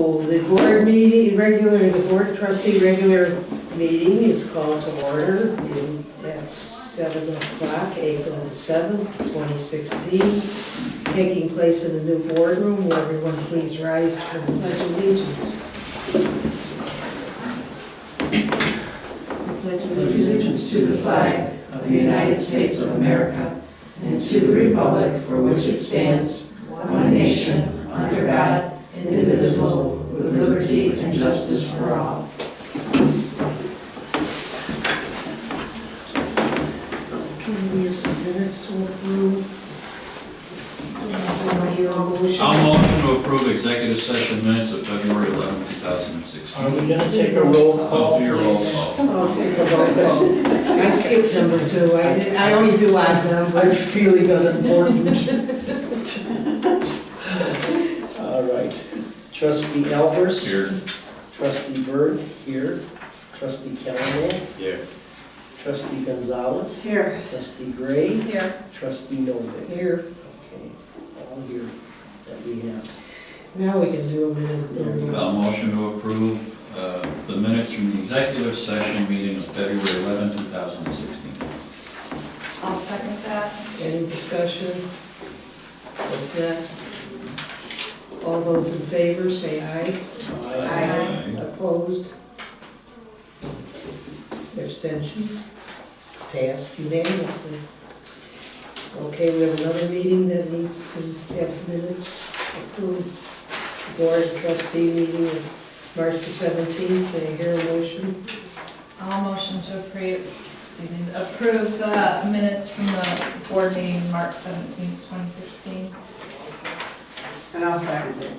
So the board meeting, the board trustee regular meeting is called to order at 7 o'clock, April 7th, 2016, taking place in the new boardroom. Will everyone please rise for the pledge of allegiance? Pledge allegiance to the flag of the United States of America and to the republic for which it stands, one nation, under God, indivisible, with liberty and justice for all. Can we have some minutes to approve? Do I hear a motion? I'll motion to approve executive session minutes of February 11, 2016. Are we gonna take a roll call? I'll do your roll call. I'll take a roll call. I skipped number 2. I only do odd I'm numbers. feeling unimportant. All right. Trustee Elvers. Here. Trustee Byrd, here. Trustee Callahan. Here. Trustee Gonzalez. Here. Trustee Gray. Here. Trustee Novick. Here. Okay, all here that we have. Now we can do a minute. I'll motion to approve the minutes from the executive session meeting of February 11, 2016. I'll second that. Any discussion? What's that? All those in favor, say aye. Aye. Opposed? Abstentions? Passed unanimously. Okay, we have another meeting that needs to have minutes approved. Board trustee meeting of March the 17th. May I hear a motion? I'll motion to approve the minutes from the board meeting March 17th, 2016. And I'll second it.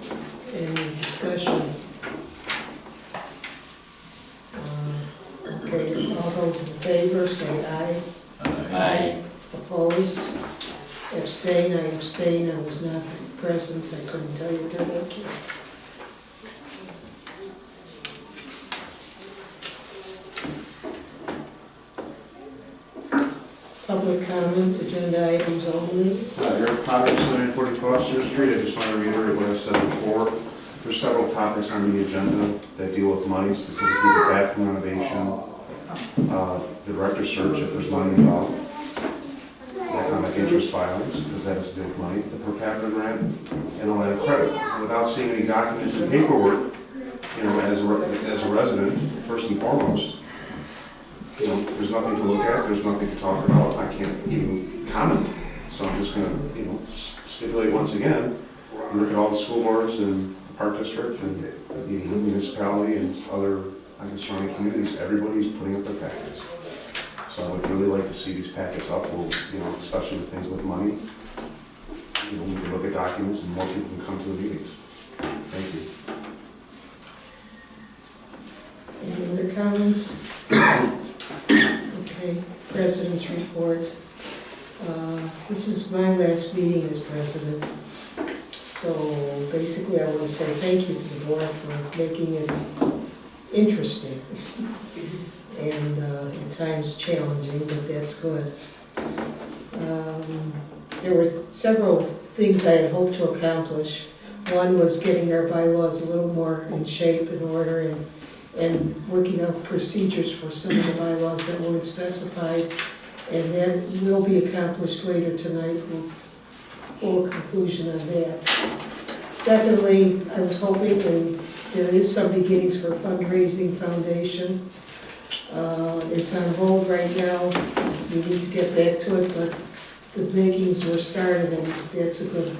Any discussion? Okay, all those in favor, say aye. Aye. Opposed? Abstain, I abstain, I was not present, I couldn't tell you that. Public comments, agenda items only. Eric Potter, 740 Foster Street. I just want to reiterate what I've said before. There's several topics on the agenda that deal with money, specifically the bathroom renovation, the director search if there's money involved, economic interest filings, because that has to do with money, the per capita grant, and a line of credit. Without seeing any documents and paperwork, as a resident, first and foremost, there's nothing to look at, there's nothing to talk about, I can't even comment. So I'm just gonna, stipulate once again, you look at all the school boards and the park district and the municipality and other, surrounding communities, everybody's putting up their packets. So I would really like to see these packets up, especially with things with money. We can look at documents and more people can come to the meetings. Thank you. Any other comments? Okay, President's report. This is my last meeting as president. So basically I want to say thank you to the board for making it interesting and at times challenging, but that's good. There were several things I had hoped to accomplish. One was getting our bylaws a little more in shape and order and working out procedures for some of the bylaws that weren't specified, and that will be accomplished later tonight. We'll full conclusion on that. Secondly, I was hoping, and there is some beginnings for a fundraising foundation. It's on hold right now. We need to get back to it, but the makings were started, and that's a good.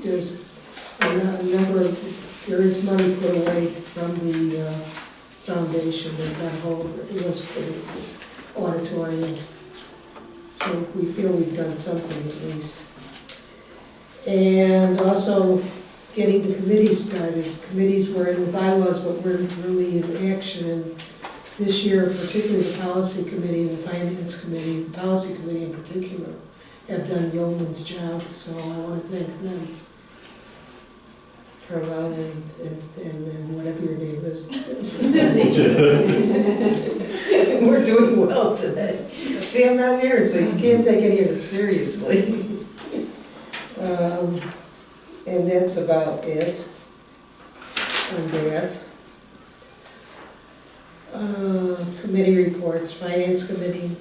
There's a number of, there is money put away from the foundation that's on hold. It was put into auditorium. So we feel we've done something at least. And also getting the committees started. Committees were in the bylaws but weren't really in action. And this year, particularly the policy committee and the finance committee, the policy committee in particular, have done yeoman's job. So I want to thank them. Carlisle and whatever your name is. We're doing well today. See, I'm not here, so you can't take any of it seriously. And that's about it. on that. Committee reports, Finance Committee.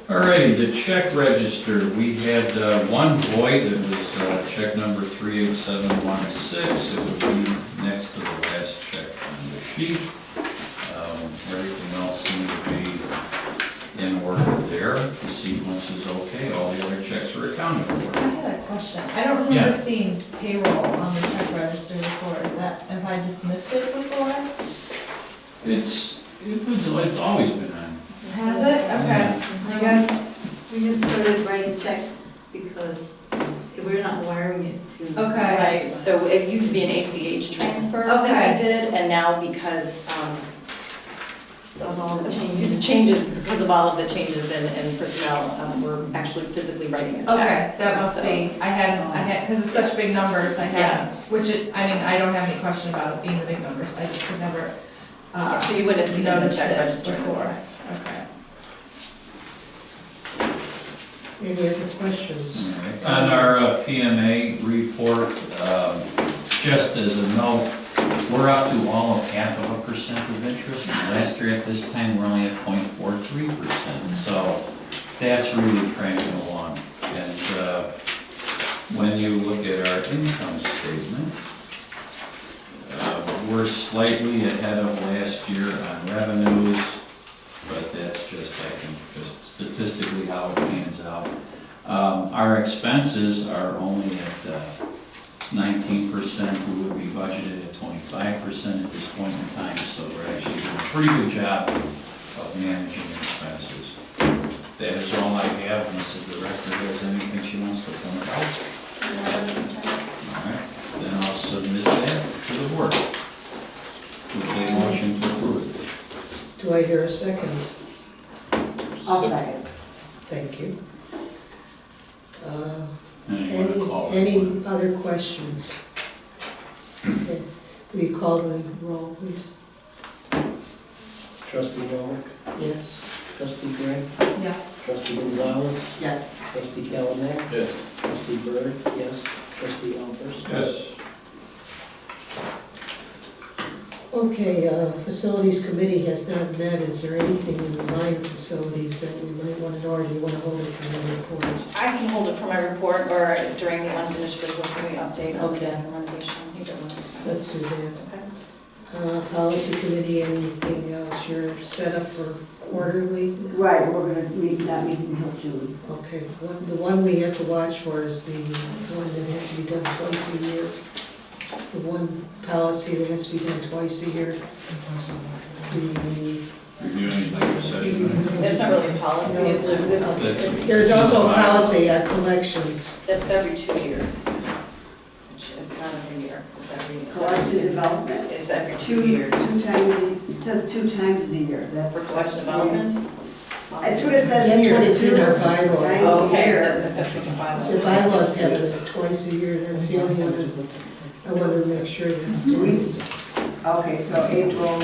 All righty, the check register, we had one void, it was check number 38716, it would be next to the last check on the sheet. Everything else seemed to be in order there, the sequence is okay, all the other checks are accounted I for. had a question. I don't Yeah. remember seeing payroll on the check register before. Is that, have I just missed it before? It's always been on. Has it? Okay. I guess, We just started writing checks because we're not wiring it to. okay. Right, so it used to be an ACH transfer that Okay. we did, and now because of all the changes, because of all of the changes in personnel, we're actually physically writing a check. Okay, that must So- be, I had, because it's such big numbers, I had, which it, I mean, I don't have any question about it being the big numbers, I just had never, So you wouldn't have seen it in the noticed check it register before. before. Okay. Any other questions? On our PMA report, just as a note, we're up to all of 0.5% of interest. Last year at this time, we're only at 0.43%, so that's really cranking along. And when you look at our income statement, we're slightly ahead of last year on revenues, but that's just, I think, just statistically how it pans out. Our expenses are only at 19%, we would be budgeted at 25% at this point in time, so we're actually doing a pretty good job of managing expenses. That is all I have, unless the director has anything she wants to point out. All right, then I'll submit that to the board. With a motion to approve. Do I hear a second? I'll second. Thank you. And you want to call it? Any other questions? Okay. Will you call the roll, please? Trustee Noel, Yes. trustee Gray, Yes. trustee Gonzalez, Yes. trustee Calamack, Yes. trustee Berg, yes, trustee Alpers. Yes. Okay, Facilities Committee has not met. Is there anything in the line of facilities that we might want to know, or do you want to hold it for the report? I can hold it for my report or during the unfinished business when we update on the Okay. renovation. Either one is fine. Let's do that. Okay. Policy Committee, anything else? You're set up for quarterly? Right, we're gonna meet, not meet until June. Okay, the one we have to watch for is the one that has to be done twice a year. The one policy that has to be done twice a year. Reviewing like session. It's not really a policy, it's just, There's also a policy on collections. it's every 2 years. It's not every year, it's Collective development, It's every 2 years. it says 2 times a year, that's. For collection development? That's what it says That's here. what it's in our 2 bylaws. times a Okay, year. that's what the bylaws. The bylaws have it twice a year, that's the only one I wanted to make sure that it's always. Okay, so April,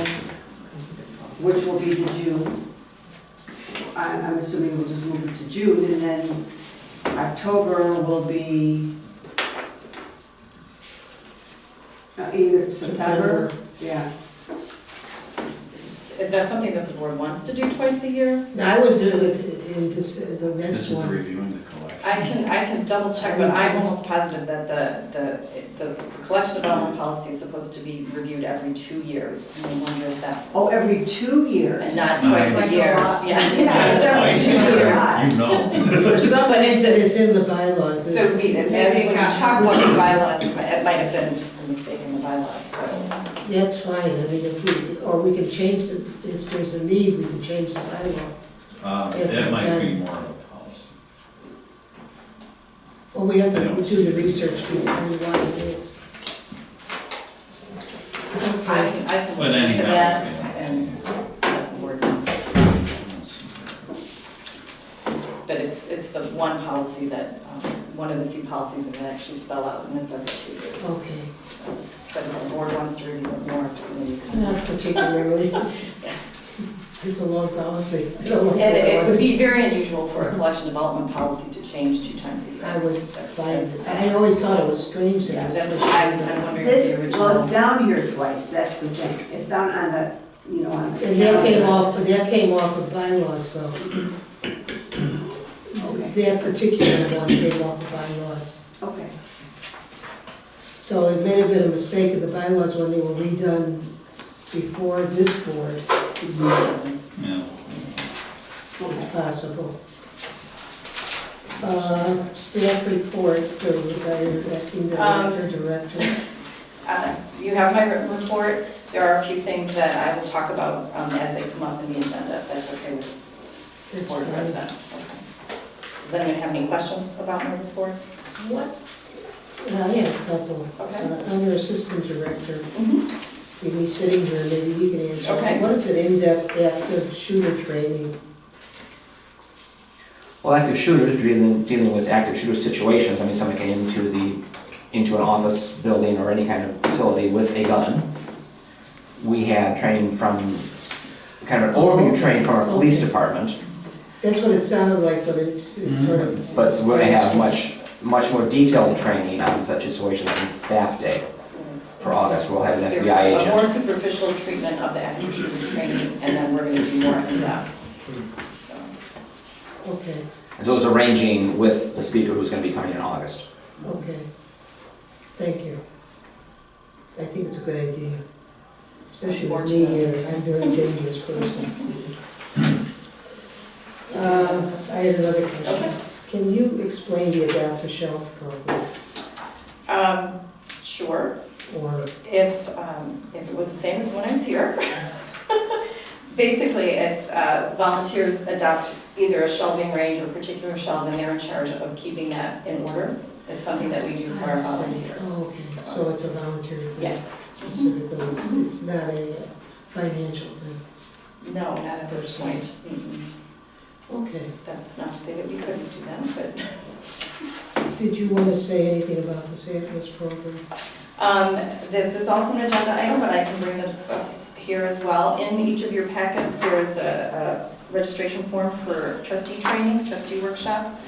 which will be the June. I'm assuming we'll just move it to June, and then October will be either September, yeah. Is that something that the board wants to do twice a year? Now, I would do it in this, the This next is one. reviewing the collection. I can double check, but I'm almost positive that the collection development policy is supposed to be reviewed every 2 years. And I wonder if that, Oh, every 2 years? and not twice a Like a year. lot. Yeah, Yeah, it's every Twice a 2 year, years. You know. For some, it's in the bylaws. So when you talk about the bylaws, it might have been just a mistake in the bylaws, so. That's fine, I mean, if we, or we can change the, if there's a need, we can change the bylaw. That might be more of a policy. Well, we have to do the research to determine why it is. I Okay, can But look into anyhow, that okay. and let the board know. But it's the one policy that, one of the few policies that I actually spell out, and it's every 2 years. okay, So, but if the board wants to review it more, so maybe you can. not particularly. It's a long policy. I don't like And that it one. would be very unusual for a collection development policy to change 2 times a year. I would That's- find, that's- I always thought it was strange Yeah, that it was. I'm wondering if This, the well, original. it's down here twice, that's the thing. It's down on the, you know, on the. And that came off of bylaws, so Okay, that particular one came off of bylaws. okay. So it may have been a mistake in the bylaws when they were redone before this board. Yeah. It's possible. Staff report, the acting director. You have my written report. There are a few things that I will talk about as they come up in the agenda, if that's okay with the That's board fine. president. Okay. Does anyone have any questions about my report? What? I have a couple. Okay. Under assistant director, Mhm. he's sitting here, maybe you can answer. Okay. What is an in-depth active shooter training? Well, active shooters, dealing with active shooter situations, I mean, someone came into an office building or any kind of facility with a gun. We had training from, kind of an overview training from our police department, That's what it sounded like, but it's sort of. but we're gonna have much more detailed training on such situations in staff day for August. We'll have an FBI There's a more agent. superficial treatment of the active shooter training, and then we're going to do more in depth. So, Okay, And so it was arranging with the speaker who's gonna be coming in August. okay. Thank you. I think it's a good idea. Especially with me, I'm a very dangerous person. I had another question. Okay. Can you explain the adapt to shelf program? Sure. Or, If it was the same as when I was here. Basically, it's volunteers adopt either a shelving range or particular shelf, and they're in charge of keeping that in order. It's something that we do for our volunteers. oh, okay, so it's a volunteer thing? Yeah. Specifically, it's not a financial thing? No, not at this point. Okay. That's not to say that we couldn't do that, but. Did you want to say anything about this program? This is also an agenda item, but I can bring this up here as well. In each of your packets, there is a registration form for trustee training, trustee workshop.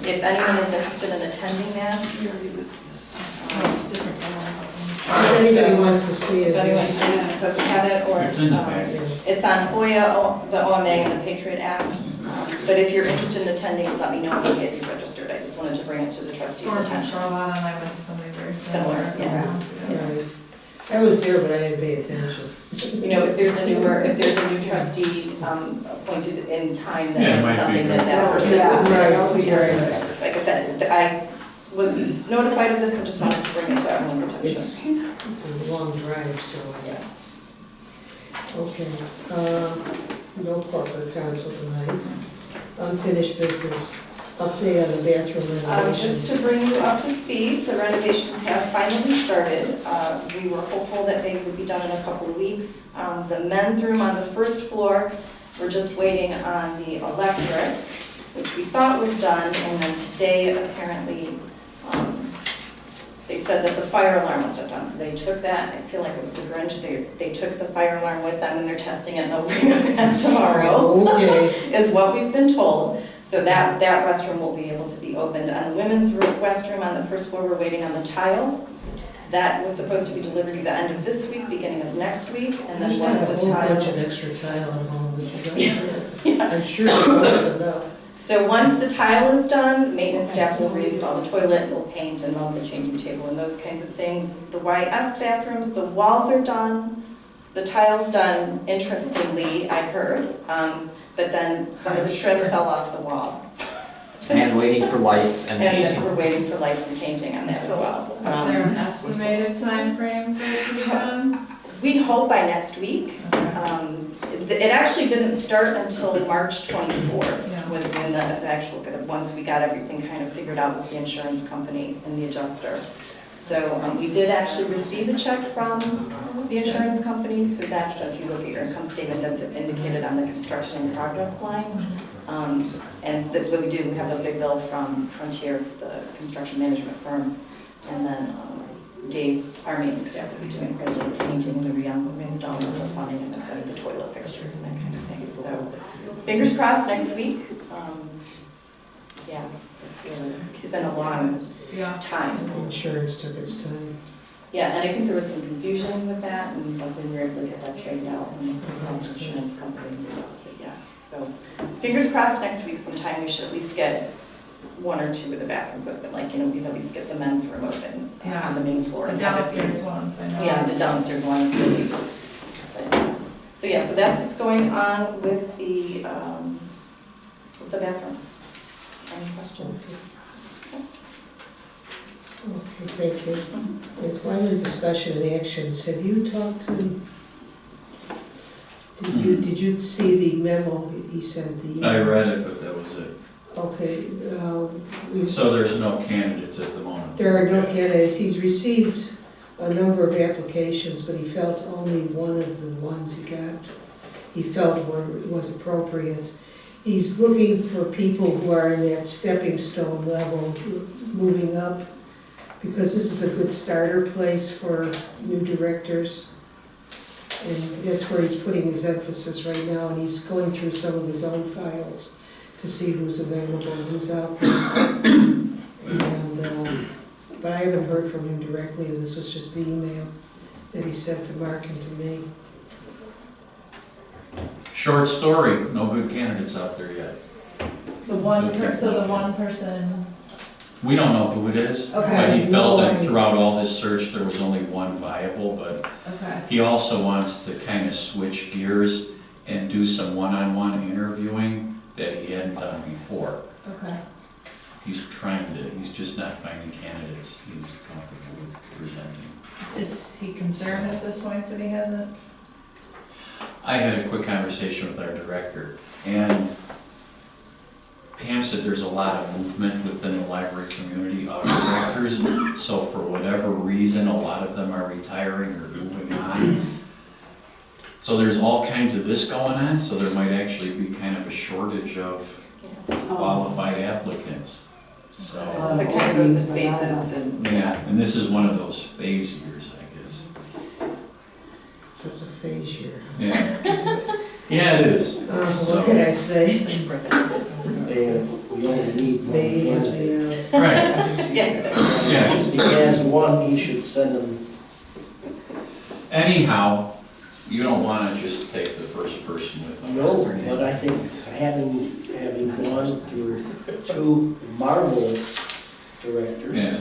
If anyone is interested in attending that. If anybody wants to see If it. anyone doesn't have it, or. It's in the package. It's on FOIA, the OMA, and the Patriot Act. But if you're interested in attending, let me know and we'll get you registered. I just wanted to bring it to the trustees' George and attention. Charlotte and I went to somebody very similar. Similar, yeah. a couple months ago. Right. I was there, but I didn't pay attention. You know, if there's a new trustee appointed in time, Yeah, it then might it's something be that good. that person Yeah, would. right. that would be very good. Like I said, I was notified of this and just wanted to bring it to everyone's attention. It's a long drive, so. Yeah. Okay, no corporate council tonight. Unfinished business, update on the bathroom renovation. Just to bring you up to speed, the renovations have finally started. We were hopeful that they would be done in a couple of weeks. The men's room on the first floor, we're just waiting on the electric, which we thought was done, and then today apparently, they said that the fire alarm was not done, so they took that, I feel like it was the Grinch, they took the fire alarm with them and they're testing it and they'll bring it back tomorrow. Okay, Is what we've been told. So that restroom will be able to be opened. On the women's restroom on the first floor, we're waiting on the tile. That was supposed to be delivered at the end of this week, beginning of next week, and I've then got once a the whole bunch of tile. extra tile at home, but you don't. I'm sure it's enough. So once the tile is done, maintenance staff will reinstall the toilet, will paint and mount the changing table and those kinds of things. The YS bathrooms, the walls are done, the tile's done, interestingly, I've heard. But then some of the trim fell off the wall. And waiting for lights and And painting. we're waiting for lights and painting on that as well. Is there an estimated time frame for it to be done? We hope by next week. It actually didn't start until March 24th, Yeah. was when the actual, once we got everything kind of figured out with the insurance company and the adjuster. So we did actually receive a check from the insurance company, so that's, if you look at your income statement, that's indicated on the construction in progress line. And that's what we do, we have a big bill from Frontier, the construction management firm, and then Dave, our maintenance staff, will be doing regular painting and reinstalling the plumbing and the toilet fixtures and that kind of thing. So fingers crossed next week. Yeah, it's been a long Yeah. time. Insurance took its time. Yeah, and I think there was some confusion with that, and luckily we were able to get that straightened out and the insurance company and stuff, but yeah. So fingers crossed next week sometime we should at least get one or two of the bathrooms open, like, you know, we can at least get the men's room open Yeah. on the main floor. The and have it downstairs used. ones, I know. Yeah, the downstairs ones. Really. But, so yeah, so that's what's going on with the bathrooms. Any questions? Okay, thank you. Employment discussion and actions, have you talked to, did you see the memo he sent? I read it, but that was it. Okay, So there's no candidates at the moment? there are no candidates. He's received a number of applications, but he felt only one of the ones he got, he felt was appropriate. He's looking for people who are in that stepping stone level, moving up, because this is a good starter place for new directors. And that's where he's putting his emphasis right now, and he's going through some of his own files to see who's available and who's out there. And, but I haven't heard from him directly, this was just the email that he sent to Mark and to me. Short story, no good candidates out there yet. The one person, We don't know who it is, Okay. but he felt No that idea. throughout all his search, there was only one viable, but okay, he also wants to kind of switch gears and do some one-on-one interviewing that he hadn't done before. okay. He's just not finding candidates he's comfortable with presenting. Is he concerned at this point that he hasn't? I had a quick conversation with our director, and Pam said there's a lot of movement within the library community of directors, so for whatever reason, a lot of them are retiring or moving on. So there's all kinds of this going on, so there might actually be kind of a shortage of qualified applicants. So, So it kind of goes in phases and. yeah, and this is one of those phase years, I guess. So it's a phase year. Yeah, yeah, it is. What can I say? And we only need one Phases candidate. me out. Right, Yes. yeah. If he has one, he should send them. Anyhow, you don't wanna just take the first person with them. No, but I think having gone through two marvelous directors. Yeah.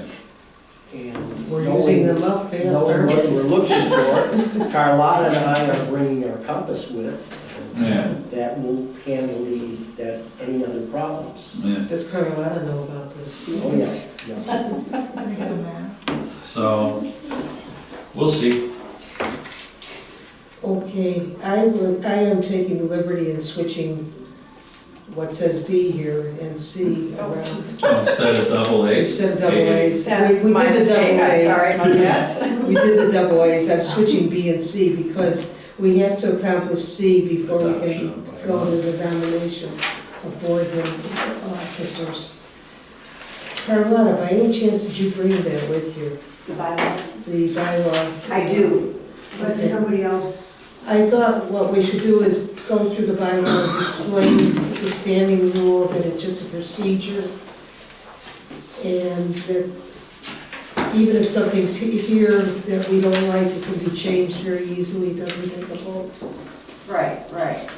And We're knowing- using them up fast, knowing aren't what we? we're looking for, Carlotta and I are bringing our compass with. and Yeah. That will handle any other problems. Yeah. Does Carlotta know about this? Oh, yeah, yeah. Let me get a map. So, we'll see. Okay, I am taking the liberty and switching what says B here and C around. Instead of double A's. Instead of double A's. That's We my did the mistake, double I'm A's. sorry about that. We did the double A's, I'm switching B and C because we have to accomplish C before we can go to the nomination of board officers. Carlotta, by any chance did you bring that with you, The bylaw? the bylaw? I do, but Okay. somebody else, I thought what we should do is go through the bylaws, explain the standing rule, that it's just a procedure, and that even if something's here that we don't like, it can be changed very easily, it doesn't take a vote. right,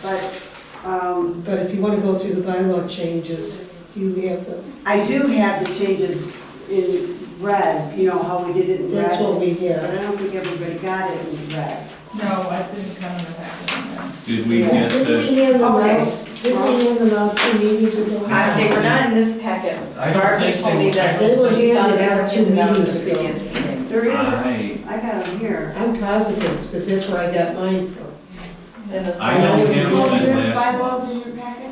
But if you want to go through the bylaw changes, do you have them? I do have the changes in red, you know, how we did it in red. That's what we But have. I don't think everybody got it in red. No, I didn't come in the packet. Did we get Didn't the, we hand them Okay. out, didn't we hand them out 2 meetings ago? They were not in this packet. I don't Barbara think told me that. they were she thought handed they were out 2 handed out in meetings the ago. previous meeting. There is, I I got them here. I'm positive, because that's where I got mine from. In the I don't small- have Is one there in last bylaws month. in your packet?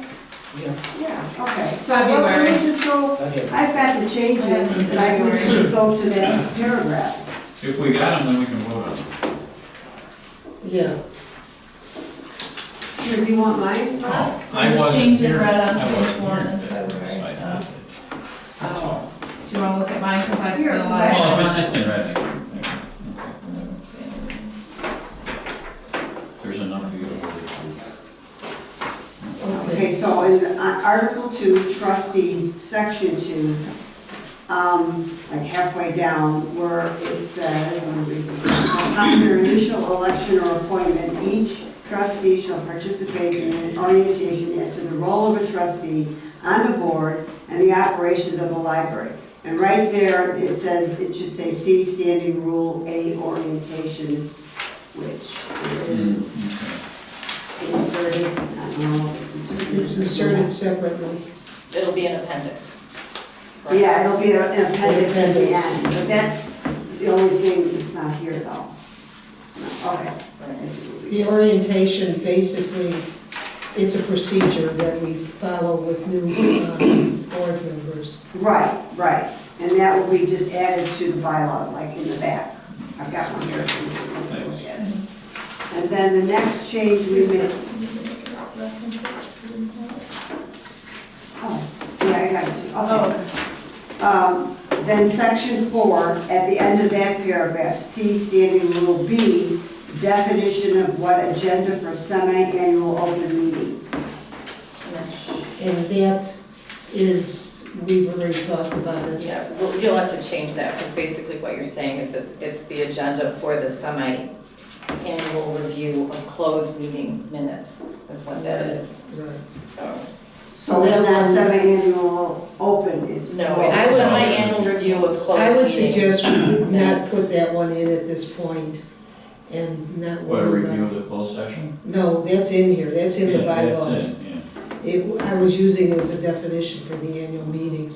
Yeah. Yeah, okay. February. Well, let me just go, I have- I've got the changes, and I can just go to that paragraph. If we got them, then we can vote on them. Yeah. Here, do you want mine, Rob? I There's a wasn't change in here. red on I page wasn't 1 here. in February. So I Oh. did it. That's all. Do you want to look at mine, because I've Here, spent a lot because of Well, time if on it's just it. in red, then So in Article 2, Trustees, Section 2, like halfway down, where it says, let me read this. Upon their initial election or appointment, each trustee shall participate in an orientation as to the role of a trustee on the board and the operations of the library. And right there, it says, it should say C, Standing Rule 8, Orientation, which is inserted, I don't know if it's inserted. It's inserted separately. It'll be an appendix. Yeah, it'll be an appendix at the end, but that's the only thing that's not here though. No, okay. The orientation, basically, it's a procedure that we follow with new board members. Right, right, and that will be just added to the bylaws, like in the back. I've got one here, if you want to look at it. And then the next change we made, oh, yeah, I got it too, okay. Then section 4, at the end of that paragraph, C, Standing Rule B, definition of what agenda for semi-annual open meeting. And that is, we've already talked about it. Yeah, well, you'll have to change that, because basically what you're saying is it's the agenda for the semi-annual review of closed meeting minutes, is what that is, Right. so. So it's not semi-annual open, it's. No, it's I a would- semi-annual review of closed I meeting. would suggest we not minutes. put that one in at this point and not What, a worry review about of the closed session? No, that's in here, that's in the Yeah, bylaws. that's it, yeah. I was using it as a definition for the annual meeting.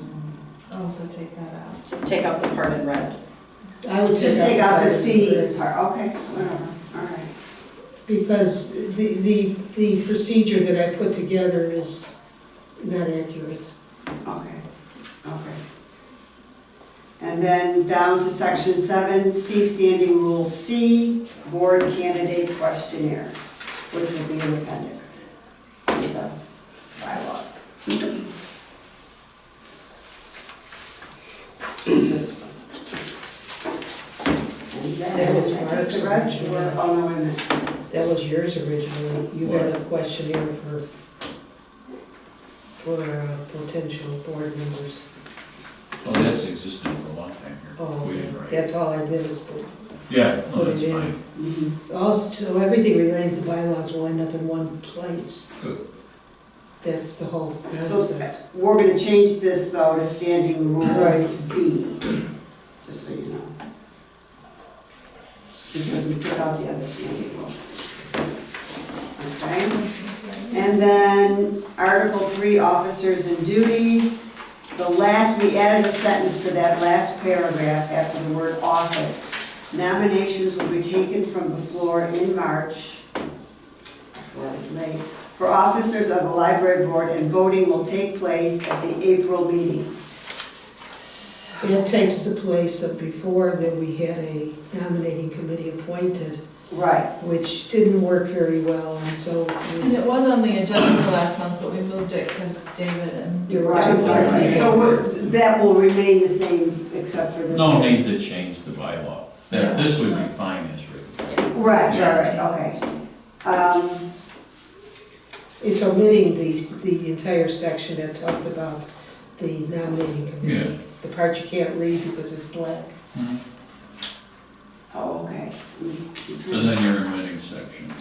Oh, so take that out. Just take out the part in red. I would Just take out the part C part, okay, whatever, all right. because the procedure that I put together is not accurate. Okay, okay. And then down to section 7, C, Standing Rule C, Board Candidate Questionnaire, which will be an appendix to the bylaws. This one. And That then was I think Mark's the rest were, original. oh no, wait a minute. That was yours originally. You had a questionnaire for potential board members. Well, that's existing for a long time here. Oh, We okay. didn't write it. That's all I did is put. Yeah, no, Put it that's in. fine. Mhm. So everything related to bylaws will end up in one place. Good. That's the whole So concept. we're gonna change this though to Standing Rule Right. B, just so you know. Because we took out the other Standing Rule. Okay? And then Article 3, Officers and Duties. We added a sentence to that last paragraph after the word office. Nominations will be taken from the floor in March, for officers of the library board, and voting will take place at the April meeting. That takes the place of before that we had a nominating committee appointed, Right. which didn't work very well, and so. And it was on the agenda for last month, but we moved it because David and. You're Right, right. that will remain the same except for this. No need to change the bylaw. This would be fine as written. Right, okay. It's omitting the entire section that talked about the nominating committee. Yeah. The part you can't read because it's black. Mhm. Oh, okay. And then your omitting section,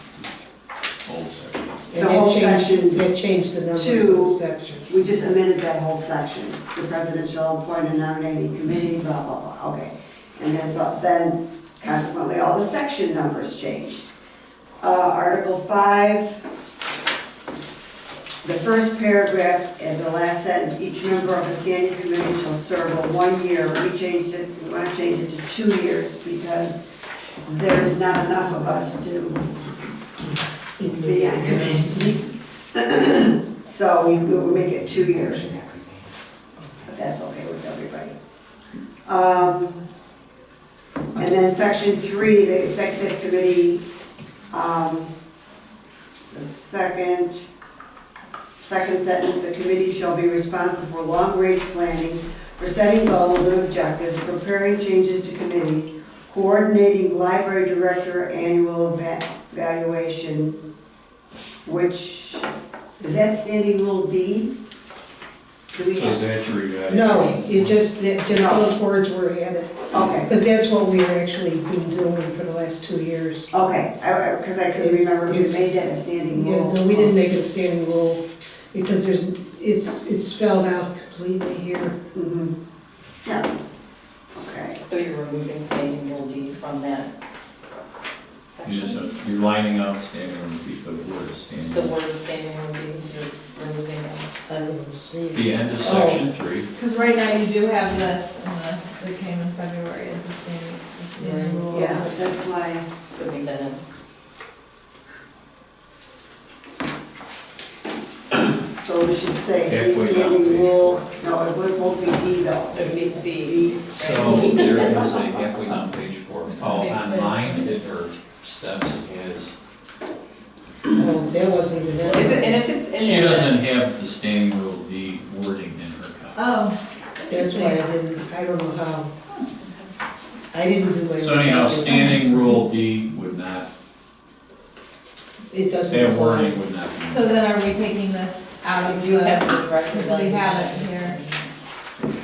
old section. The And whole that changed- section That changed the numbers of the to- sections. We just amended that whole section. The president shall appoint a nominating committee, blah, blah, blah, okay. And then consequently, all the section numbers changed. Article 5, the first paragraph and the last sentence, each member of the standing committee shall serve a 1 year. We changed it, we want to change it to 2 years because there's not enough of us to be on committees. So we will make it 2 years. But that's okay with everybody. And then section 3, the executive committee, the second sentence, the committee shall be responsible for long-range planning, for setting goals and objectives, preparing changes to committees, coordinating library director annual evaluation, which Is that standing rule D? Do we So is have? that your evaluation? No, just those words were added, Okay, because that's what we've actually been doing for the last 2 years. okay, because I couldn't remember if we made that a standing Yeah, rule. no, we didn't make it a standing rule, because it's spelled out completely here. Mhm. Yeah, okay. So you're removing standing rule D from that section? You're lining out standing room D, the word The standing. word standing rule D, you're removing it. I don't see. The end of section 3. Because right now you do have this, and that came in February as a standing rule. Yeah, that's why, So leave that in. so we should say C Halfway down standing page rule, no, it won't be D though. It would be C. D. So there is a halfway down page 4. Oh, on mine, her steps is, Oh, that wasn't even And that. if it's in she there, doesn't have the standing rule D wording in her copy. Oh, That's why I don't know how. I didn't do my. So anyhow, standing rule D would not, It doesn't that apply. wording would not be. so then are we taking this out of you do have the, the direct because we have it evaluation. here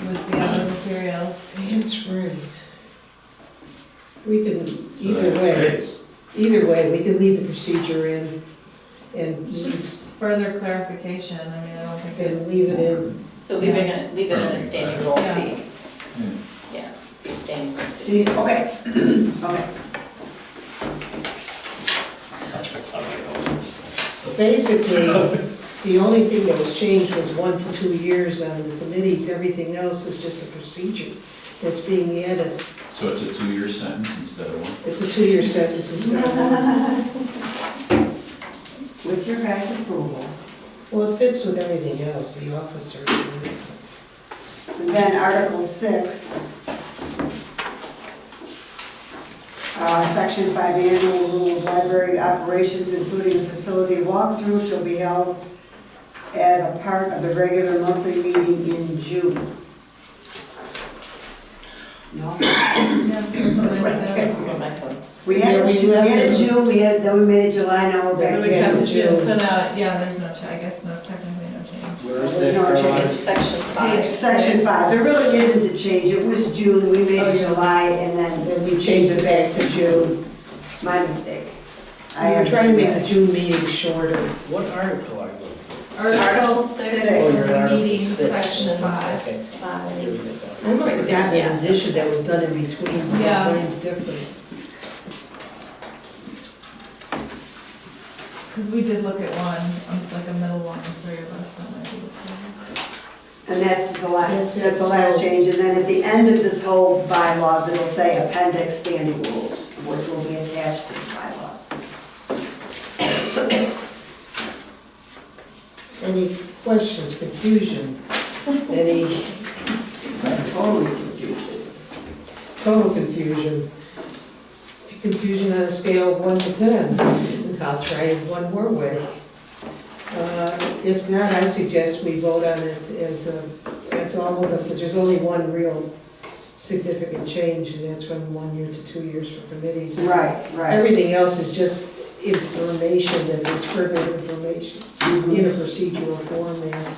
with the other materials. That's right. We can, So either that way, stays. we can leave the procedure in and It's just further clarification, I mean, I don't think it, then leave it in. So leave it in a standing rule Yeah. C. Yeah. Yeah, C standing rule C. See, okay, okay. Basically, the only thing that was changed was 1 to 2 years on the committees. Everything else is just a procedure that's being added. So it's a 2-year sentence instead of 1? It's a 2-year sentence instead of 1. With your guys' approval. Well, it fits with everything else, the officers. And then Article 6, Section 5, annual rule of library operations, including a facility walkthrough, shall be held as a part of the regular monthly meeting in June. No? yeah, that's what I said. That's what mine says. We had Yeah, we it left in it- June, then we made it July, now we're back We Yeah, kept in it June, so June. now, yeah, there's no, I guess no, technically no change. Where is There's that, no Caroline? It's section 5. Section 5, there really isn't a change, it was June, we made Oh, it yeah. July, and then Then we changed it back to June. my mistake. We were trying to make the June meeting shorter. What article are you? Article Six. 6, Oh, you're in Article meeting, 6. section 5. Okay. Five. I must have gotten Yeah. an addition that was done in between, but Yeah. mine's different. Because we did look at one, like a middle one, the three of us, that might be the And that's the last, That's it, that's the last so- change, and then at the end of this whole bylaws, it'll say appendix standing rules, which will be attached to the bylaws. Any questions, confusion? Any Totally confusing. total confusion? Confusion on a scale of 1 to 10. I'll try it one more way. If not, I suggest we vote on it as all of them, because there's only one real significant change, and that's from 1 year to 2 years for committees. Right, right. Everything else is just information, that it's further information in a procedural format.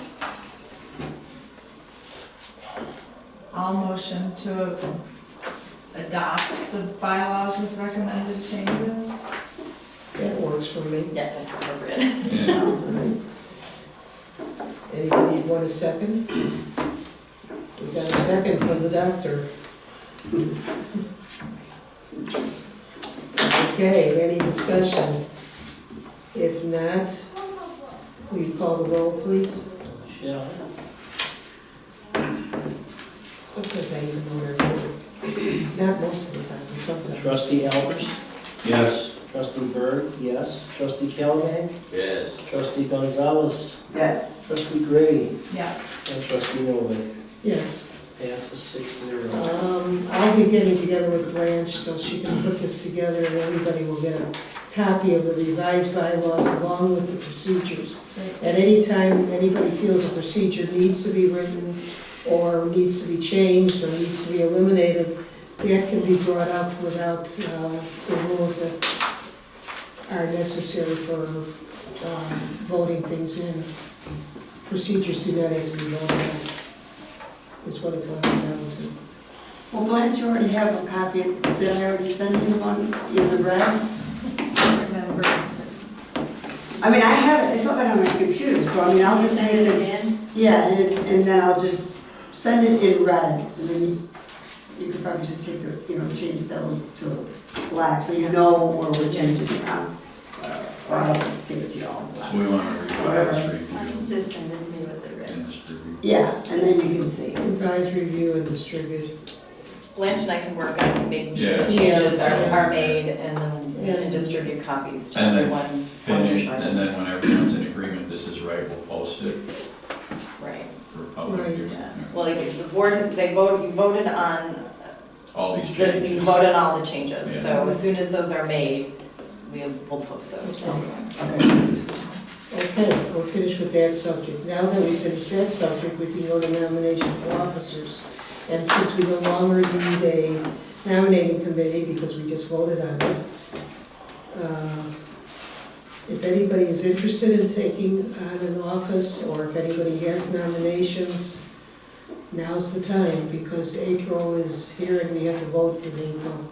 I'll motion to adopt the bylaws with recommended changes. That works for me. Yeah, that's appropriate. Yeah. Anybody want a second? We got a second from the doctor. Okay, any discussion? If not, will you call the roll, please? Michelle? Sometimes I even know their name. Not most of the time, but sometimes. Trustee Albers? Yes. Trustee Berg, yes. Trustee Callaghan? Yes. Trustee Gonzalez? Yes. Trustee Gray? Yes. And Trustee Novick? Yes. Passes 6-0. I'll be getting together with Blanche so she can put this together and everybody will get a copy of the revised bylaws along with the procedures. At any time, anybody feels a procedure needs to be written or needs to be changed or needs to be eliminated, that can be brought up without the rules that are necessary for voting things in. Procedures do not have to be voted on, is what it comes down to. Well, Blanche, you already have a copy, did I already send you one in the red? Remember. I mean, I have it, it's not on my computer, so I mean, I'll just Send send it it, again? yeah, and then I'll just send it in red, and then you could probably just take the, change those to black, so you know where we're changing it around. Or I'll give it to you all in black. So we want to revise, review, Just send it to me with the red. and distribute. Yeah, and then you can see. Revise, review, and distribute. Blanche and I can work on making sure the Yeah. changes Yeah. are made, and then we can distribute copies to And then everyone. Finish, and then when everyone's in agreement, this is right, we'll post it Right, for public Right. hearing. yeah. Well, the board, you voted on, All these you changes. voted on all the changes, Yeah. so as soon as those are made, we'll post those to everyone. Okay, we're finished with that subject. Now that we finished that subject, we can go to nomination for officers. And since we no longer need a nominating committee because we just voted on it, if anybody is interested in taking on an office, or if anybody has nominations, now's the time, because April is here and we have to vote in April.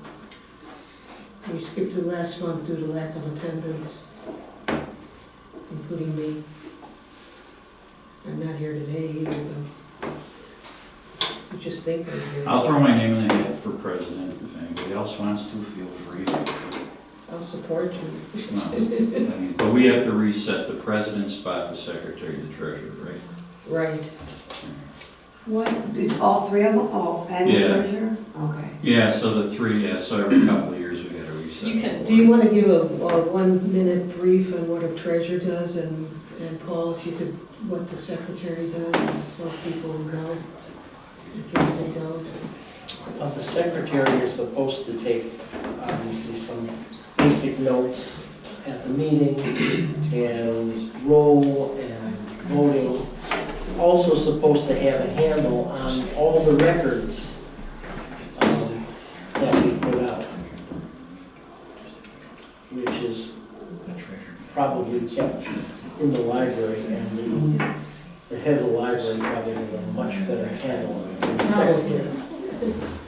We skipped it last month due to lack of attendance, including me. I'm not here today either, though. You just think I'm here. I'll throw my name in the hat for president. If anybody else wants to, feel free. I'll support you. No, I mean, but we have to reset the president's spot, the secretary, the treasurer, right? Right. What, did all three of them? Oh, and the Yeah. treasurer? Okay. Yeah, so the three, yeah, so every couple of years we gotta reset. You can- Do you want to give a 1-minute brief on what a treasurer does, and Paul, if you could, what the secretary does, so people know, in case they don't? Well, the secretary is supposed to take, obviously, some basic notes at the meeting and roll and voting. It's also supposed to have a handle on all the records that we put out, which is probably kept in the library, and the head of the library probably has a much better handle on it than the secretary.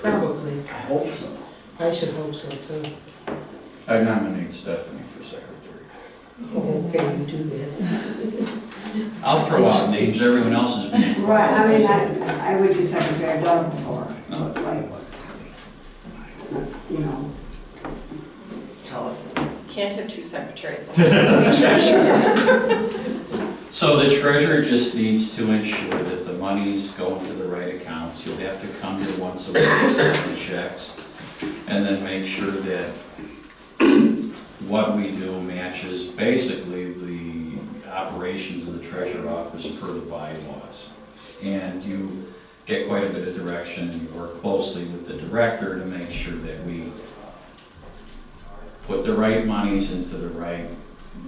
Probably. I hope so. I should hope so, too. I nominate Stephanie for secretary. Oh, okay, you do that. I'll throw out names, everyone else is being. Right, I mean, I would do secretary, I've done it before, No. but like, you know. Can't have two secretaries, someone's a treasurer. So the treasurer just needs to ensure that the monies go into the right accounts. You'll have to come here once a week to sign the checks, and then make sure that what we do matches basically the operations of the treasurer office per the bylaws. And you get quite a bit of direction, and you work closely with the director to make sure that we put the right monies into the right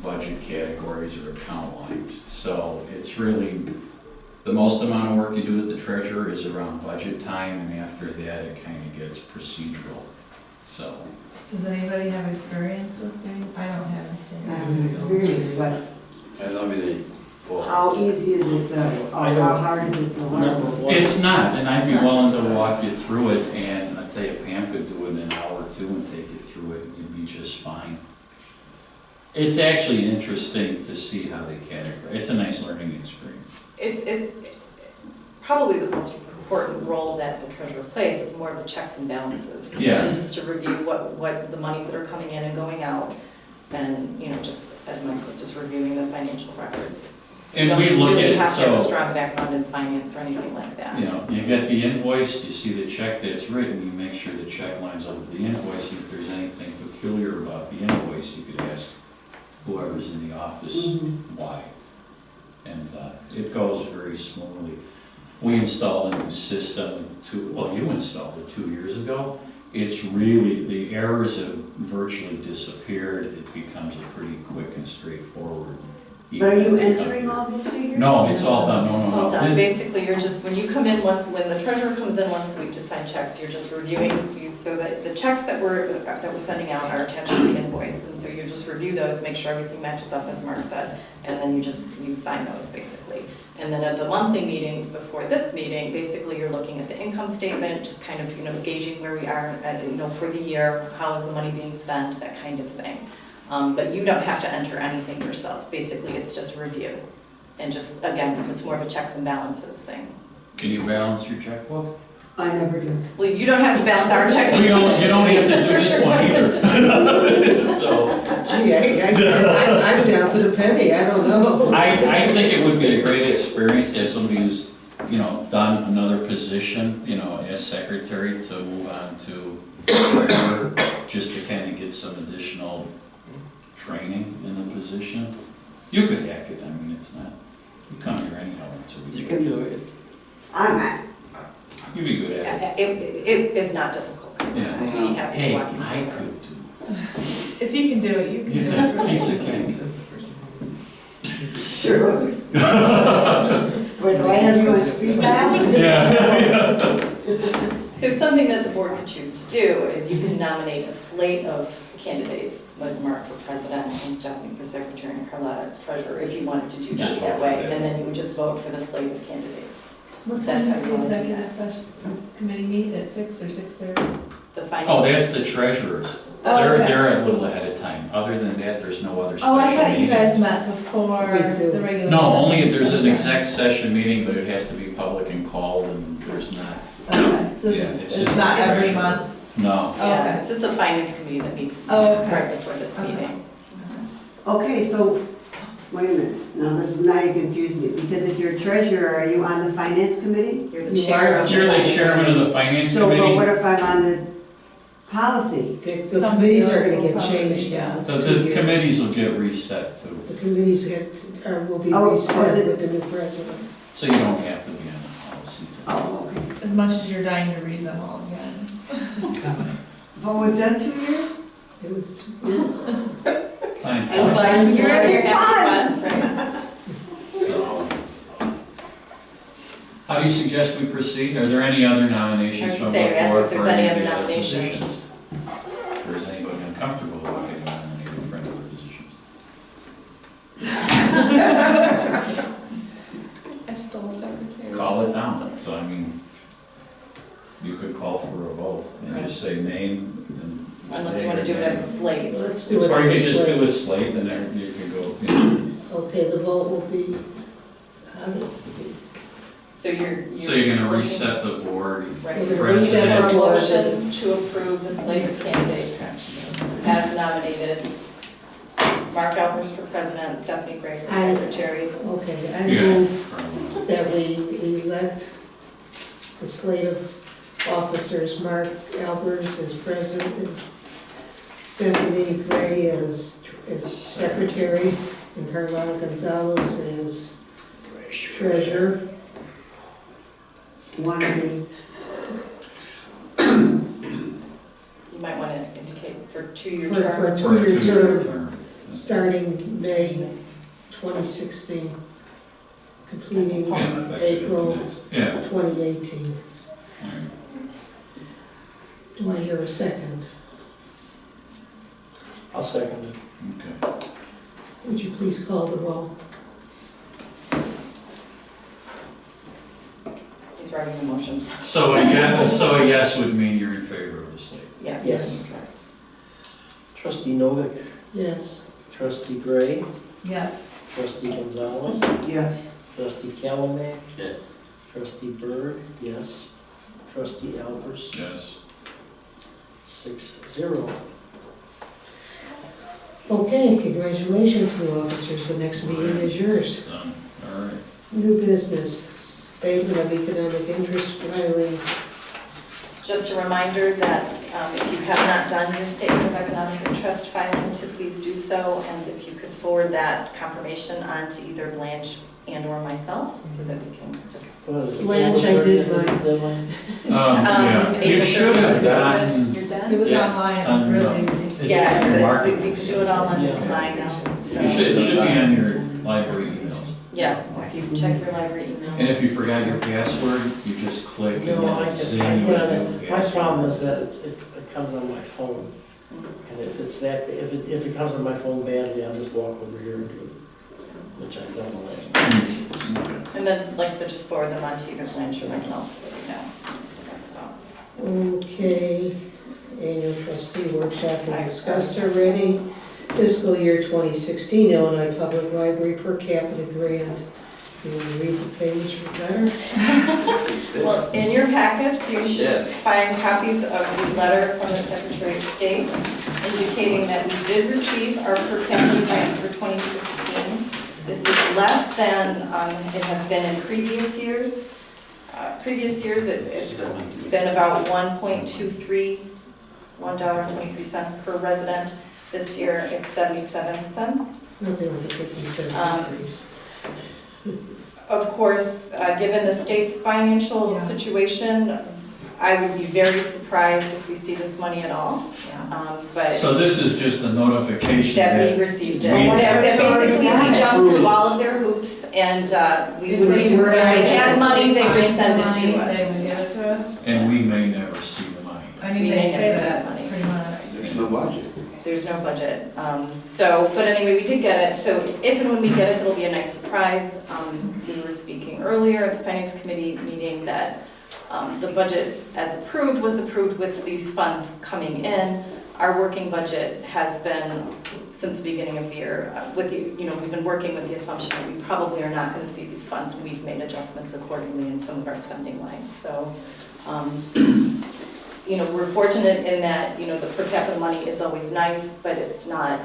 budget categories or account lines. So it's really, the most amount of work you do as the treasurer is around budget time, and after that, it kind of gets procedural, so. Does anybody have experience with doing, I don't have experience. Experience, but how easy is it, or I don't- how hard is it to Number learn? one. It's not, and I'd be It's not. willing to walk you through it, and I'll tell you, Pam could do it in an hour or two and take you through it, and you'd be just fine. It's actually interesting to see how they categorize. It's a nice learning experience. It's probably the most important role that the treasurer plays is more of the checks and balances. Yeah. Just to review what the monies that are coming in and going out, and, just, as Mike says, just reviewing the financial records. And we You look don't at really it, have to have a so, strong background in finance or anything like that. you get the invoice, you see the check that's written, you make sure the check lines up with the invoice. If there's anything peculiar about the invoice, you could ask whoever's in the office why. And it goes very smoothly. We installed a new system you installed it 2 years ago. It's really, the errors have virtually disappeared. It becomes a pretty quick and straightforward But are you entering all these figures? No, it's all done, no, It's all no, done. no. Basically, you're just, when you come in once, when the treasurer comes in once a week to sign checks, you're just reviewing, so that the checks that we're sending out are attached to the invoice. And so you just review those, make sure everything matches up, as Mark said, and then you sign those, basically. And then at the monthly meetings before this meeting, basically you're looking at the income statement, just kind of, gauging where we are at, for the year, how is the money being spent, that kind of thing. But you don't have to enter anything yourself. Basically, it's just a review. And just, again, it's more of a checks and balances thing. Can you balance your checkbook? I never do. Well, you don't have to balance our checkbook. You don't have to do this one either. So, Gee, I'm down to the penny, I don't know. I think it would be a great experience as somebody who's, done another position, as secretary, to move on to treasurer, just to kind of get some additional training in the position. You could hack it, I mean, it's not, you come here anyhow, so we. You can do it. You'd be good at It is not difficult. it. Yeah. I'd be happy to Hey, walk you I through it. could do it. If he can do it, you can do Give it. that piece of cake. Sure. Wait, do I have you on speed dial? Yeah. So something that the board could choose to do is you can nominate a slate of candidates, like Mark for president and Stephanie for secretary and Carlotta as treasurer, if you wanted to do that Just vote that for way. that. And then you would just vote for the slate of candidates. What That's time how is you the want to do executive that. session, committee meet at 6 or 6:30? The finance. Oh, that's the treasurers. Oh, They're, okay. they're a little ahead of time. Other than that, there's no other special Oh, I thought you guys meetings. met before We do. the regular. No, only if there's an Okay. exec session meeting, but it has to be public and called, and there's not. Okay, so Yeah, it's it's just not every treasurer. month? No. Yeah, Okay. it's just the finance committee that meets Oh, okay. right before this Okay. meeting. Okay, so, wait a minute, now this is now you confuse me, because if you're treasurer, are you on the finance committee? You're the You chair are- of the You're the finance chairman of the finance So, but what committee. if I'm on the policy? The Somebody committees are else gonna will get probably, changed yeah. now. It's The 2 years. committees will get reset too, The committees will be Oh, reset is it- with the new president. so you don't have to be on the policy. Oh, okay. As much as you're dying to read them all again. But we've done 2 years? It was 2 years. Time And flies. fun. You're It's having fun, right? So, how do you suggest we proceed? Are there any other nominations I was from saying, the ask floor if there's for any any other other nominations. positions? Or is anybody uncomfortable about getting nominated for any other positions? I stole secretary. Call it down, so I mean, you could call for a vote and just say name and. Unless you want to do it as a slate. Let's do it Or as you a could just slate. do a slate, and then you could go, Okay, the vote will be, So you're. so you're gonna looking- reset the board. Right, We're you're gonna reset reset our a board. motion to approve the slate of candidates as nominated. Mark Alpers for president, Stephanie Gray for Aye. secretary. okay, I Yeah. move that we elect the slate of officers, Mark Albers as president, and Stephanie Gray as secretary, and Carlotta Gonzalez as treasurer. One of me. You might want to indicate for two-year For term. a two-year term, term. starting May 2016, completing Yeah. April Yeah. 2018. Do I hear a second? I'll second it. Okay. Would you please call the roll? He's writing the motion. So a yes would mean you're in favor of the slate. Yes. Yes. Trustee Novick, Yes. trustee Gray, Yes. trustee Gonzalez, Yes. trustee Calame, Yes. trustee Berg, yes. Trustee Albers, Yes. 6-0. Okay, congratulations, new officers. The next meeting is yours. Done. All right. New business, statement of economic interest filings. Just a reminder that if you have not done your statement of economic interest filing, to please do so. And if you could forward that confirmation on to either Blanche and/or myself, so that we can just. Blanche, I did mine. Yeah, you April should have 30th. gotten, You're It done? was Yeah. online, it was real easy. Yeah, Mark. we can do it all on Yeah. online now, so. it should be on your library emails. Yeah, if you check your library And email. if you forgot your password, you just click and No, I then zing can, you a yeah, new my password. problem is that it comes on my phone. And if it's that, if it comes on my phone badly, I'll just walk over here and do it, which I've done the last time. And then, like I said, just forward them on to either Blanche or myself, so. Okay, annual trustee workshop we discussed already. Fiscal year 2016 Illinois Public Library per capita grant. You want to read the famous letter? Well, in your packets, you should find copies of the letter from the Secretary of State indicating that we did receive our per capita grant for 2016. This is less than it has been in previous years. Previous years, it's been about $1.23 per resident. This year, it's 77 cents. Nothing like a 50-cent increase. Of course, given the state's financial situation, I would be very surprised if we see this money at all. But So this is just a notification that that we received it. we- That basically we jumped through all of their hoops and we If would, they if were they had money, they would find send the it money, to us. They would give it to us. and we may never see the money. I mean, We they may say never see that that money. pretty much. There's no budget. There's no budget. So, but anyway, we did get it. So if and when we get it, it'll be a nice surprise. We were speaking earlier at the Finance Committee meeting that the budget as approved was approved with these funds coming in. Our working budget has been, since the beginning of the year, we've been working with the assumption that we probably are not going to see these funds, and we've made adjustments accordingly in some of our spending lines. So, we're fortunate in that, the per capita money is always nice, but it's not,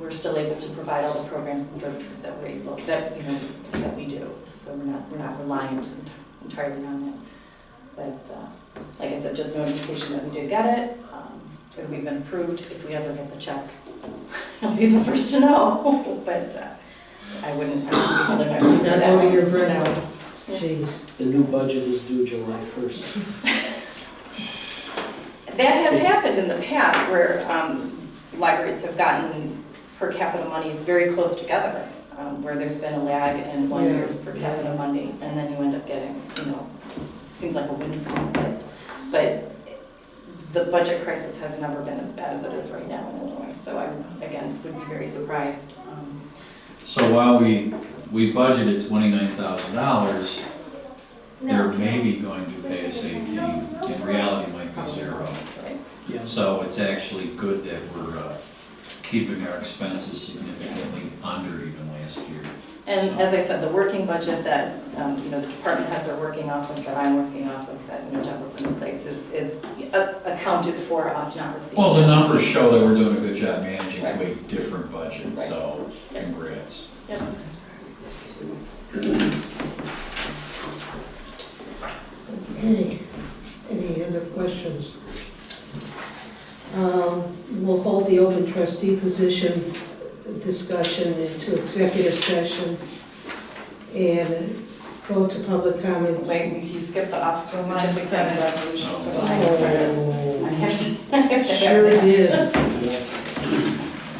we're still able to provide all the programs and services that we're able, that we do. So we're not reliant entirely on it. But, like I said, just notification that we did get it, that we've been approved. If we ever get the check, I'll be the first to know. But I wouldn't be holding my breath for Not that holding one. your breath. No. Jeez. The new budget is due July 1st. That has happened in the past where libraries have gotten per capita monies very close together, where there's been a lag in one year's per capita money, and then you end up getting, seems like a windfall. But the budget crisis has never been as bad as it is right now in Illinois, so I, again, would be very surprised. So while we budgeted $29,000, they're maybe going to pay us 18. In reality, it might be zero. Yeah. So it's actually good that we're keeping our expenses significantly under even last year. And as I said, the working budget that, the department heads are working off of, that I'm working off of, that, Deborah put in place is accounted for us not receiving. Well, the numbers show that we're doing a good job managing to a different budget, so congrats. Yep. Okay, any other questions? We'll hold the open trustee position discussion into executive session and go to public comments. Wait, you skipped the officer So line of certificate credit. resolution for the line of credit. I have to have Sure that. did,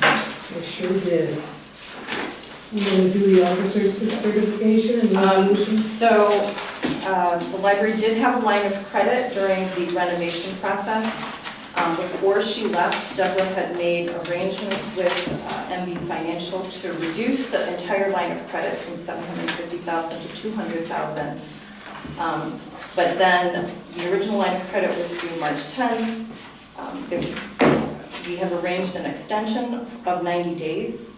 I sure did. You want to do the officer's certification and resolution? So, the library did have a line of credit during the renovation process. Before she left, Deborah had made arrangements with MB Financial to reduce the entire line of credit from $750,000 to $200,000. But then the original line of credit was due March 10th. We have arranged an extension of 90 days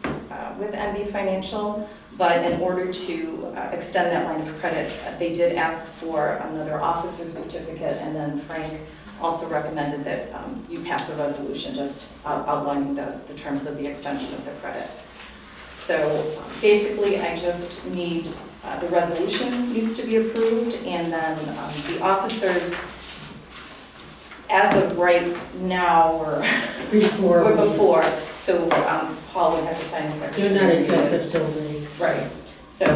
with MB Financial, but in order to extend that line of credit, they did ask for another officer's certificate, and then Frank also recommended that you pass a resolution just outlining the terms of the extension of the credit. So basically, I just need, the resolution needs to be approved, and then the officers, as of right now, or before, so Paul would have to sign the secretary. They're not effective till they. Right, so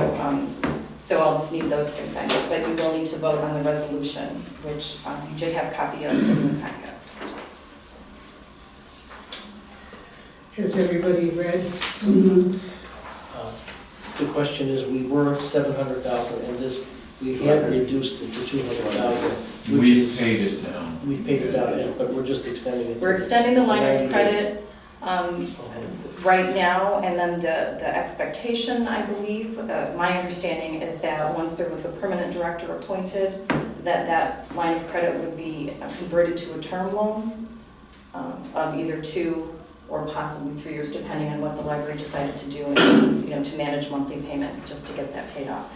I'll just need those things signed, but you will need to vote on the resolution, which you did have a copy of in the packets. Has everybody read? The the question is, we were 700,000 and this, we had reduced it to 200,000, which We've is. paid it down. We've paid it down, yeah, but we're just extending it. We're extending the line 90 of days. credit right now, and then the expectation, I believe, my understanding is that once there was a permanent director appointed, that line of credit would be converted to a term loan of either 2 or possibly 3 years, depending on what the library decided to do, and, to manage monthly payments, just to get that paid off.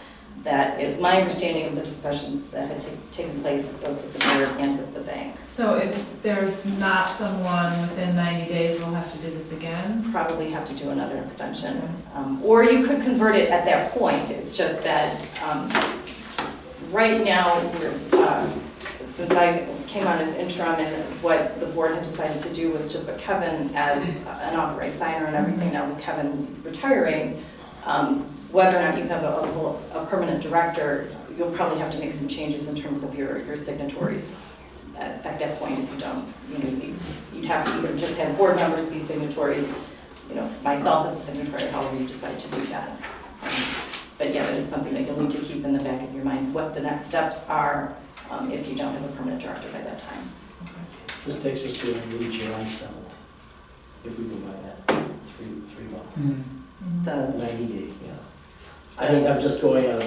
That is my understanding of the discussions that had taken place both with the board and with the bank. So if there's not someone within 90 days, we'll have to do this again? Probably have to do another extension. Or you could convert it at that point. It's just that right now, since I came on as interim, and what the board had decided to do was to put Kevin as an authorized signer and everything. Now with Kevin retiring, whether or not you have a permanent director, you'll probably have to make some changes in terms of your signatories at that point. If you don't, you'd have to either just have board members be signatories, myself as a signatory, however you decide to do that. But yeah, that is something that you'll need to keep in the back of your minds, what the next steps are if you don't have a permanent director by that time. This takes us to, I believe, July 7th, if we go by that, three months. The 90 days, yeah. I think I'm just going on,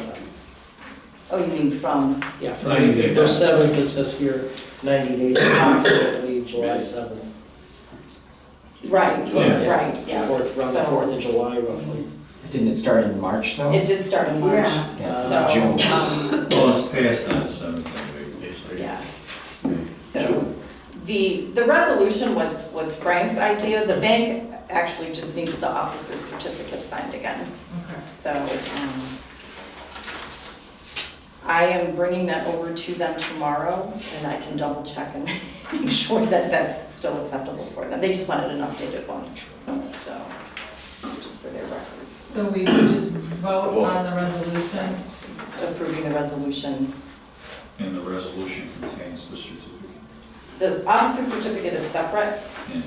Oh, you mean from, yeah, from 90 days. April 7th, it says here, 90 days, approximately July 7th. right, Yeah. right, yeah. Around the So- 4th of July, roughly. Didn't it start in March though? It did start in March. Yeah. Yeah, So, June. Well, it's passed on the 7th of April. yeah. So the resolution was Frank's idea. The bank actually just needs the officer's certificate signed again. Okay. So I am bringing that over to them tomorrow, and I can double check and make sure that that's still acceptable for them. They just wanted an updated one, so just for their records. So we would just vote on the resolution? Approving the resolution. And the resolution contains the certificate. The officer's certificate is separate, Yeah.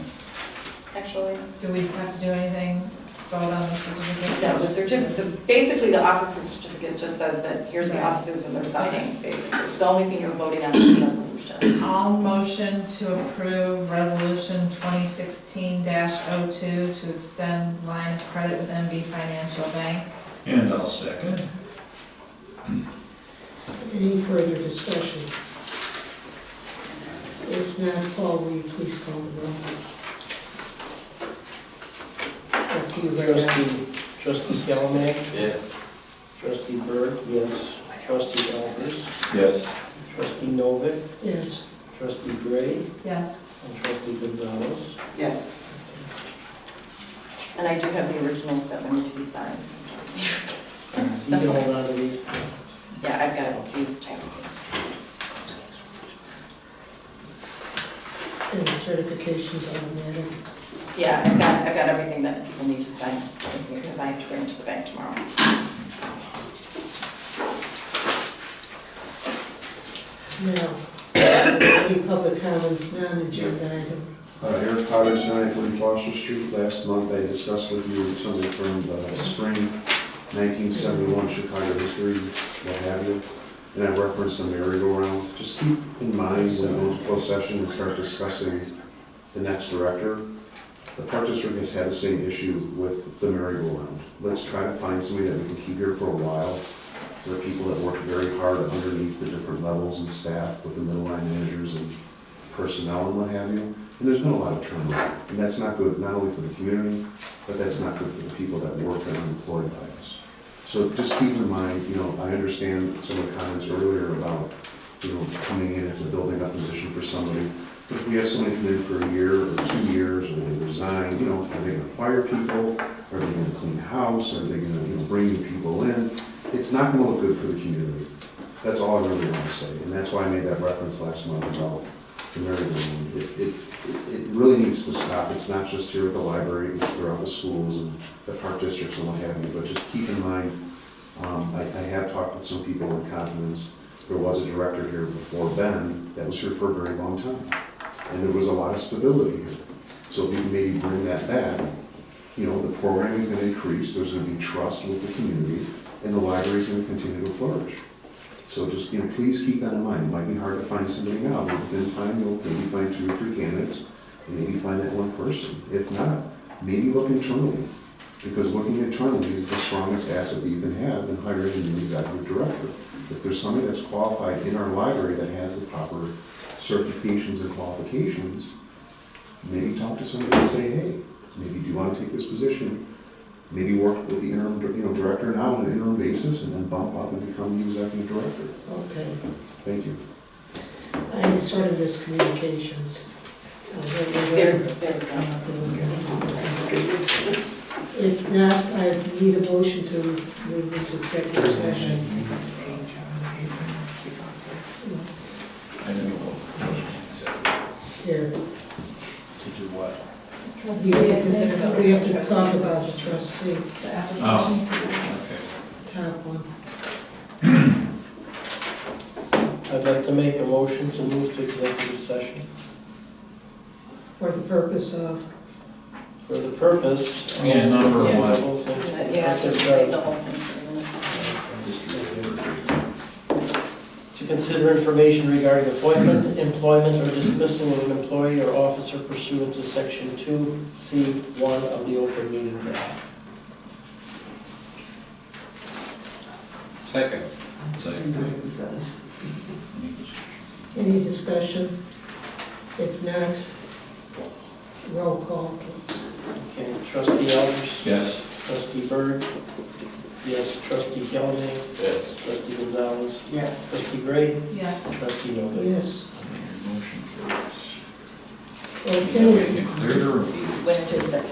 actually. Do we have to do anything, vote on the certificate? No, the certificate, basically the officer's certificate just says that here's the officers and they're signing, basically. The only thing you're voting on is the resolution. I'll motion to approve resolution 2016-02 to extend line of credit with MB Financial Bank. And I'll second. Any further discussion? If not, Paul, will you please call the roll? After you read that. Trustee Gallivan, Yeah. trustee Berg, yes. Trustee Elbers, Yes. trustee Novick, Yes. trustee Gray, Yes. and trustee Gonzalez. Yes. And I do have the originals that need to be signed. You can hold on to these. Yeah, I've got these types. And the certification's automatic. Yeah, I've got everything that people need to sign with me because I have to bring it to the bank tomorrow. Now, any public comments, non-agenda item? Eric Cottage, 940 Foster Street. Last month I discussed with you something from the spring 1971 Chicago history, what have you. And I referenced the merry-go-round. Just keep in mind when we go to closed session and start discussing the next director, the Park District has had the same issue with the merry-go-round. Let's try to find somebody that we can keep here for a while. There are people that work very hard underneath the different levels and staff with the middle line managers and personnel and what have you. And there's been a lot of turnover, and that's not good, not only for the community, but that's not good for the people that work and are employed by us. So just keep in mind, I understand some of the comments earlier about, coming in as a building up position for somebody. But if we have somebody come in for a year or 2 years, or they resign, are they gonna fire people? Are they gonna clean the house? Are they gonna, bring new people in? It's not gonna look good for the community. That's all I really want to say, and that's why I made that reference last month about the merry-go-round. It really needs to stop. It's not just here at the library, it's throughout the schools and the park districts and what have you, but just keep in mind, I have talked with some people in confidence. There was a director here before Ben that was here for a very long time, and there was a lot of stability here. So if you can maybe bring that back, You know, the programming is gonna increase, there's gonna be trust with the community, and the library is gonna continue to flourish. So just, you know, please keep that in mind. It might be hard to find somebody now, but within time, you'll maybe find 2 or 3 candidates, and maybe find that one person. If not, maybe look internally, because looking internally is the strongest asset that you can have in hiring a new executive director. If there's somebody that's qualified in our library that has the proper certifications and qualifications, maybe talk to somebody and say, hey, maybe do you want to take this position? Maybe work with the interim, director now on an interim basis, and then bump up and become the executive director. Okay. Thank you. I had sort of miscommunications. If not, I need a motion to move into executive session. I don't know. Here, To do what? we have to talk about the trustee, The applications. Oh, okay. top one. I'd like to make a motion to move to executive session For the purpose of, for the purpose. of- And number Yeah, one. the whole thing's- Yeah, just write the whole thing for the minutes. Just read it for reading. To consider information regarding appointment, employment, or dismissal of an employee or officer pursuant to Section 2C1 of the Open Meetings Act. Second. any discussion? If not, roll call, please. Okay, trustee Elders? Yes. Trustee Berg? Yes. Trustee Galvin? Yes. Trustee Gonzalez? Yes. Trustee Gray? Yes. Trustee Noel? Yes. Motion carries. Okay. Clear the room. Went into executive